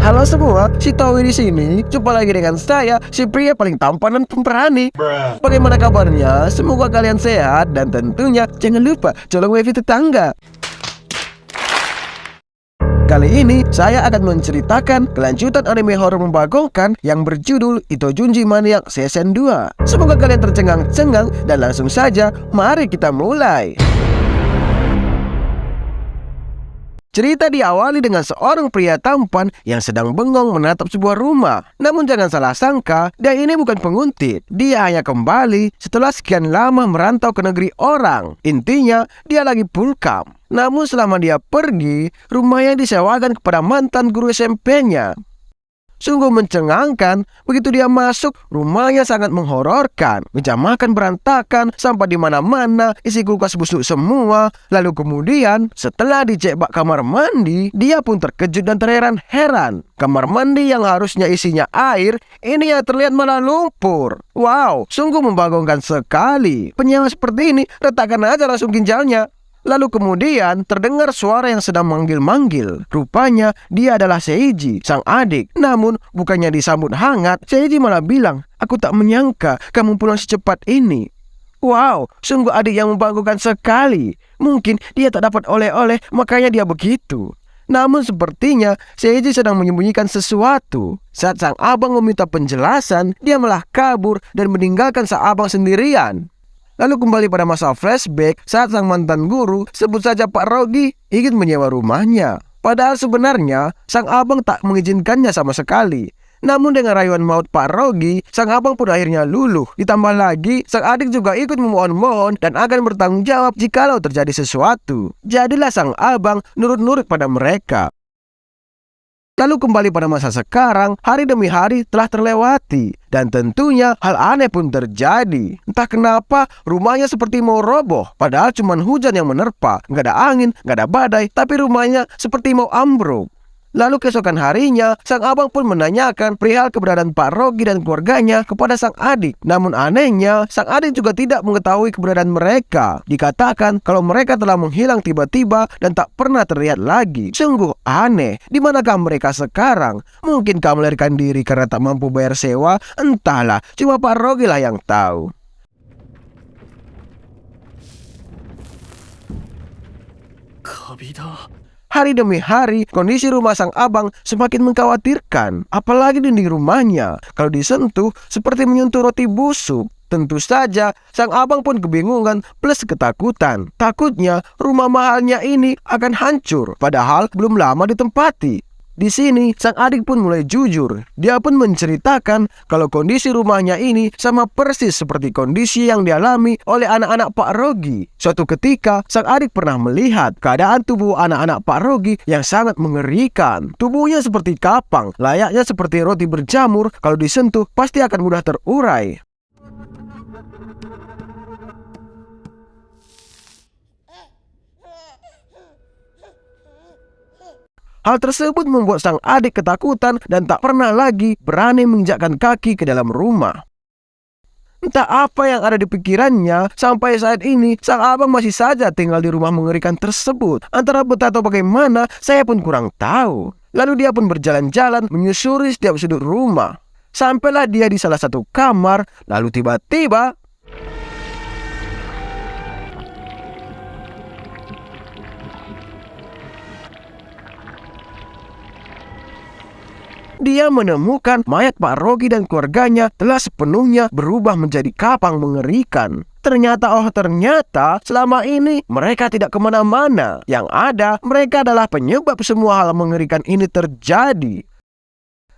Halo semua, si Towi di sini. Jumpa lagi dengan saya, si pria paling tampan dan pemberani. Bagaimana kabarnya? Semoga kalian sehat dan tentunya jangan lupa colong wifi tetangga. Kali ini saya akan menceritakan kelanjutan anime horor membagongkan yang berjudul Itojunji Maniac Season 2. Semoga kalian tercengang-cengang dan langsung saja mari kita mulai. Cerita diawali dengan seorang pria tampan yang sedang bengong menatap sebuah rumah. Namun jangan salah sangka, dia ini bukan penguntit. Dia hanya kembali setelah sekian lama merantau ke negeri orang. Intinya, dia lagi pulkam. Namun selama dia pergi, rumahnya disewakan kepada mantan guru SMP-nya. Sungguh mencengangkan, begitu dia masuk, rumahnya sangat menghororkan. Meja makan berantakan, sampah di mana-mana, isi kulkas busuk semua. Lalu kemudian, setelah dicek bak kamar mandi, dia pun terkejut dan terheran-heran. Kamar mandi yang harusnya isinya air, ini ya terlihat malah lumpur. Wow, sungguh membagongkan sekali. Penyewa seperti ini, retakkan aja langsung ginjalnya. Lalu kemudian terdengar suara yang sedang manggil-manggil. Rupanya dia adalah Seiji, sang adik. Namun bukannya disambut hangat, Seiji malah bilang, "Aku tak menyangka kamu pulang secepat ini." Wow, sungguh adik yang membanggakan sekali. Mungkin dia tak dapat oleh-oleh, makanya dia begitu. Namun sepertinya Seiji sedang menyembunyikan sesuatu. Saat sang abang meminta penjelasan, dia malah kabur dan meninggalkan sang abang sendirian. Lalu kembali pada masa flashback saat sang mantan guru, sebut saja Pak Rogi, ingin menyewa rumahnya. Padahal sebenarnya sang abang tak mengizinkannya sama sekali. Namun dengan rayuan maut Pak Rogi, sang abang pun akhirnya luluh. Ditambah lagi, sang adik juga ikut memohon-mohon dan akan bertanggung jawab jikalau terjadi sesuatu. Jadilah sang abang nurut-nurut pada mereka. Lalu kembali pada masa sekarang, hari demi hari telah terlewati. Dan tentunya hal aneh pun terjadi. Entah kenapa rumahnya seperti mau roboh. Padahal cuma hujan yang menerpa. Nggak ada angin, nggak ada badai. Tapi rumahnya seperti mau ambruk. Lalu keesokan harinya, sang abang pun menanyakan perihal keberadaan Pak Rogi dan keluarganya kepada sang adik. Namun anehnya, sang adik juga tidak mengetahui keberadaan mereka. Dikatakan kalau mereka telah menghilang tiba-tiba dan tak pernah terlihat lagi. Sungguh aneh, di manakah mereka sekarang? Mungkinkah melarikan diri karena tak mampu bayar sewa? Entahlah, cuma Pak Rogi lah yang tahu. Hari demi hari, kondisi rumah sang abang semakin mengkhawatirkan. Apalagi dinding rumahnya, kalau disentuh seperti menyentuh roti busuk. Tentu saja, sang abang pun kebingungan plus ketakutan. Takutnya rumah mahalnya ini akan hancur, padahal belum lama ditempati. Di sini, sang adik pun mulai jujur. Dia pun menceritakan kalau kondisi rumahnya ini sama persis seperti kondisi yang dialami oleh anak-anak Pak Rogi. Suatu ketika, sang adik pernah melihat keadaan tubuh anak-anak Pak Rogi yang sangat mengerikan. Tubuhnya seperti kapang, layaknya seperti roti berjamur, kalau disentuh pasti akan mudah terurai. Hal tersebut membuat sang adik ketakutan dan tak pernah lagi berani menginjakkan kaki ke dalam rumah. Entah apa yang ada di pikirannya, sampai saat ini sang abang masih saja tinggal di rumah mengerikan tersebut. Antara betah atau bagaimana, saya pun kurang tahu. Lalu dia pun berjalan-jalan menyusuri setiap sudut rumah. Sampailah dia di salah satu kamar, lalu tiba-tiba dia menemukan mayat Pak Rogi dan keluarganya telah sepenuhnya berubah menjadi kapang mengerikan. Ternyata selama ini mereka tidak kemana-mana. Yang ada, mereka adalah penyebab semua hal mengerikan ini terjadi.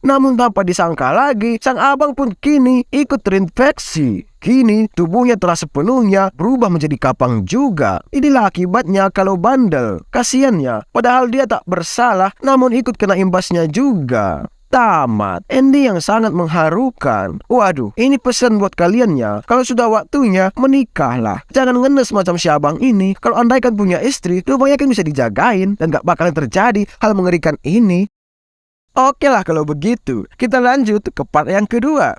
Namun tanpa disangka lagi, sang abang pun kini ikut terinfeksi. Kini tubuhnya telah sepenuhnya berubah menjadi kapang juga. Inilah akibatnya kalau bandel. Kasiannya, padahal dia tak bersalah, namun ikut kena imbasnya juga. Tamat. Ending yang sangat mengharukan. Waduh, ini pesan buat kalian ya. Kalau sudah waktunya, menikahlah. Jangan ngenes macam si abang ini. Kalau andaikan punya istri, rumahnya kan bisa dijagain dan gak bakalan terjadi hal mengerikan ini. Oke lah kalau begitu. Kita lanjut ke part yang kedua.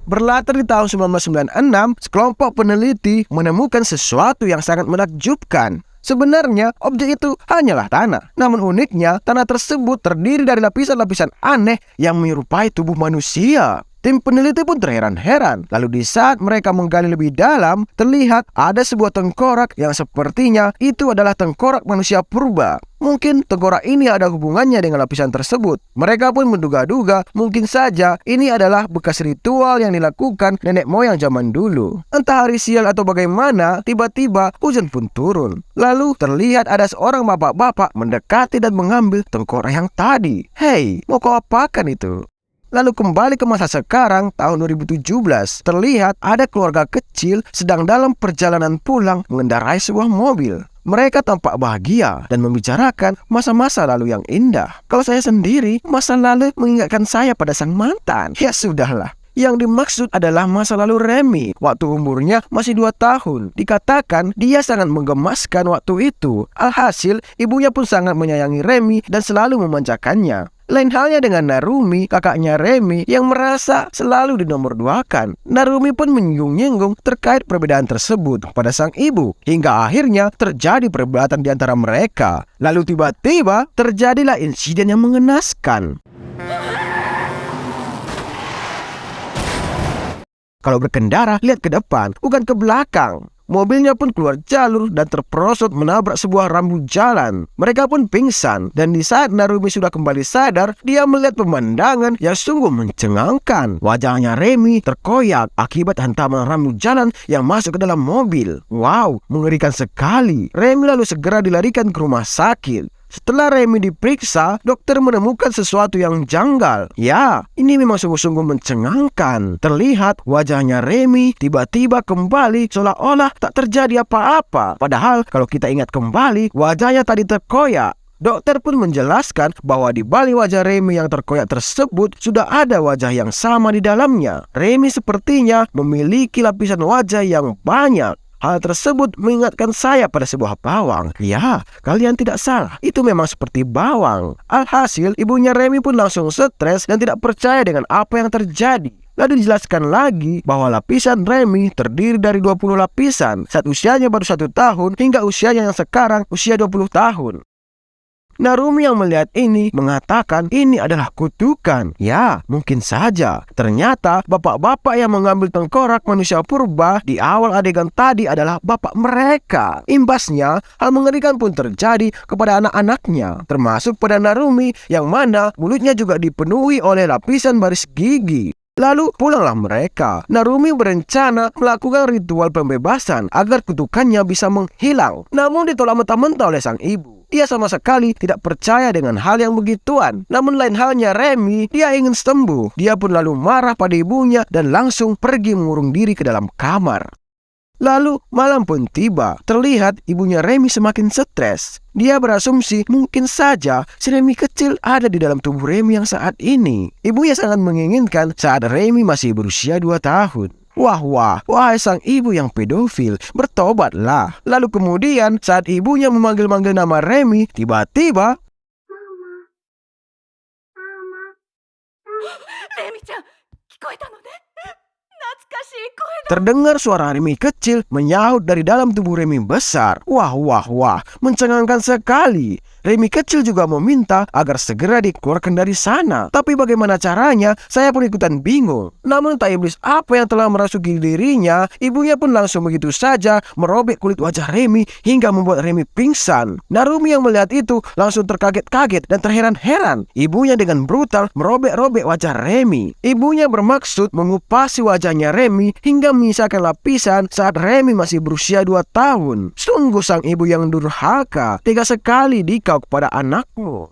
Berlatar di tahun 1996, sekelompok peneliti menemukan sesuatu yang sangat menakjubkan. Sebenarnya, objek itu hanyalah tanah. Namun uniknya, tanah tersebut terdiri dari lapisan-lapisan aneh yang menyerupai tubuh manusia. Tim peneliti pun terheran-heran. Lalu di saat mereka menggali lebih dalam, terlihat ada sebuah tengkorak yang sepertinya itu adalah tengkorak manusia purba. Mungkin tengkorak ini ada hubungannya dengan lapisan tersebut. Mereka pun menduga-duga mungkin saja ini adalah bekas ritual yang dilakukan nenek moyang zaman dulu. Entah hari sial atau bagaimana, tiba-tiba hujan pun turun. Lalu terlihat ada seorang bapak-bapak mendekati dan mengambil tengkorak yang tadi. Hei, mau kau apakan itu? Lalu kembali ke masa sekarang, tahun 2017, terlihat ada keluarga kecil sedang dalam perjalanan pulang mengendarai sebuah mobil. Mereka tampak bahagia dan membicarakan masa-masa lalu yang indah. Kalau saya sendiri, masa lalu mengingatkan saya pada sang mantan. Ya sudahlah. Yang dimaksud adalah masa lalu Remy. Waktu umurnya masih 2 tahun. Dikatakan dia sangat menggemaskan waktu itu. Alhasil, ibunya pun sangat menyayangi Remy dan selalu memanjakannya. Lain halnya dengan Narumi, kakaknya Remy, yang merasa selalu dinomorduakan. Narumi pun menyinggung-nyinggung terkait perbedaan tersebut pada sang ibu. Hingga akhirnya terjadi perdebatan di antara mereka. Lalu tiba-tiba terjadilah insiden yang mengenaskan. Kalau berkendara, lihat ke depan, bukan ke belakang. Mobilnya pun keluar jalur dan terperosot menabrak sebuah rambu jalan. Mereka pun pingsan, dan di saat Narumi sudah kembali sadar, dia melihat pemandangan yang sungguh mencengangkan. Wajahnya Remy terkoyak akibat hantaman rambu jalan yang masuk ke dalam mobil. Wow, mengerikan sekali. Remy lalu segera dilarikan ke rumah sakit. Setelah Remy diperiksa, dokter menemukan sesuatu yang janggal. Ya, ini memang sungguh-sungguh mencengangkan. Terlihat wajahnya Remy tiba-tiba kembali seolah-olah tak terjadi apa-apa. Padahal kalau kita ingat kembali, wajahnya tadi terkoyak. Dokter pun menjelaskan bahwa di balik wajah Remy yang terkoyak tersebut sudah ada wajah yang sama di dalamnya. Remy sepertinya memiliki lapisan wajah yang banyak. Hal tersebut mengingatkan saya pada sebuah bawang. Ya, kalian tidak salah. Itu memang seperti bawang. Alhasil, ibunya Remy pun langsung stres dan tidak percaya dengan apa yang terjadi. Lalu dijelaskan lagi bahwa lapisan Remy terdiri dari 20 lapisan saat usianya baru 1 tahun hingga usianya yang sekarang usia 20 tahun. Narumi yang melihat ini mengatakan ini adalah kutukan. Ya, mungkin saja. Ternyata bapak-bapak yang mengambil tengkorak manusia purba di awal adegan tadi adalah bapak mereka. Imbasnya, hal mengerikan pun terjadi kepada anak-anaknya, termasuk pada Narumi yang mana mulutnya juga dipenuhi oleh lapisan baris gigi. Lalu pulanglah mereka. Narumi berencana melakukan ritual pembebasan agar kutukannya bisa menghilang. Namun ditolak mentah-mentah oleh sang ibu. Dia sama sekali tidak percaya dengan hal yang begituan. Namun lain halnya Remy, dia ingin sembuh. Dia pun lalu marah pada ibunya dan langsung pergi mengurung diri ke dalam kamar. Lalu malam pun tiba. Terlihat ibunya Remy semakin stres. Dia berasumsi mungkin saja si Remy kecil ada di dalam tubuh Remy yang saat ini. Ibunya sangat menginginkan saat Remy masih berusia 2 tahun. Wahai sang ibu yang pedofil, bertobatlah. Lalu kemudian saat ibunya memanggil-manggil nama Remy, tiba-tiba Remy-chan, kikoeta no ne? terdengar suara Remy kecil menyahut dari dalam tubuh Remy besar. Wah, mencengangkan sekali. Remy kecil juga meminta agar segera dikeluarkan dari sana. Tapi bagaimana caranya? Saya pun ikutan bingung. Namun tak iblis apa yang telah merasuki dirinya, ibunya pun langsung begitu saja merobek kulit wajah Remy hingga membuat Remy pingsan. Narumi yang melihat itu langsung terkaget-kaget dan terheran-heran. Ibunya dengan brutal merobek-robek wajah Remy. Ibunya bermaksud mengupasi wajahnya Remy hingga menyisakan lapisan saat Remy masih berusia 2 tahun. Sungguh sang ibu yang durhaka, tega sekali dikau kepada anakmu.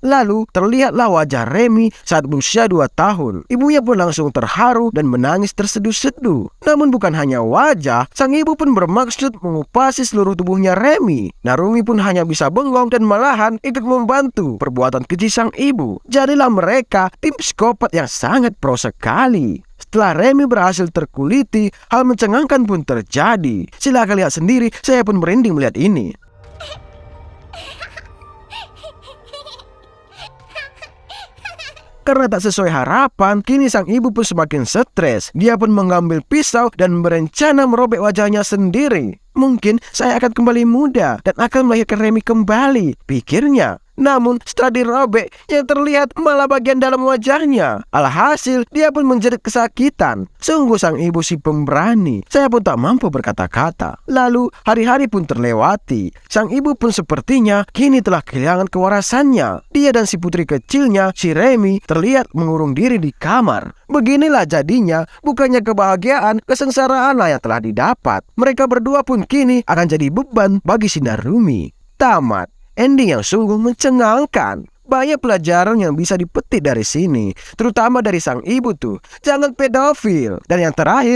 Lalu terlihatlah wajah Remy saat berusia 2 tahun. Ibunya pun langsung terharu dan menangis terseduh-seduh. Namun bukan hanya wajah, sang ibu pun bermaksud mengupasi seluruh tubuhnya Remy. Narumi pun hanya bisa bengong dan malahan ikut membantu perbuatan keji sang ibu. Jadilah mereka tim psikopat yang sangat pro sekali. Setelah Remy berhasil terkuliti, hal mencengangkan pun terjadi. Silakan lihat sendiri, saya pun merinding melihat ini. Karena tak sesuai harapan, kini sang ibu pun semakin stres. Dia pun mengambil pisau dan berencana merobek wajahnya sendiri. Mungkin saya akan kembali muda dan akan melahirkan Remy kembali, pikirnya. Namun setelah dirobek, yang terlihat malah bagian dalam wajahnya. Alhasil, dia pun menjerit kesakitan. Sungguh sang ibu si pemberani. Saya pun tak mampu berkata-kata. Lalu, hari-hari pun terlewati. Sang ibu pun sepertinya kini telah kehilangan kewarasannya. Dia dan si putri kecilnya, si Remy, terlihat mengurung diri di kamar. Beginilah jadinya, bukannya kebahagiaan, kesengsaraanlah yang telah didapat. Mereka berdua pun kini akan jadi beban bagi si Narumi. Tamat. Ending yang sungguh mencengangkan. Banyak pelajaran yang bisa dipetik dari sini, terutama dari sang ibu tuh. Jangan pedofil. Dan yang terakhir,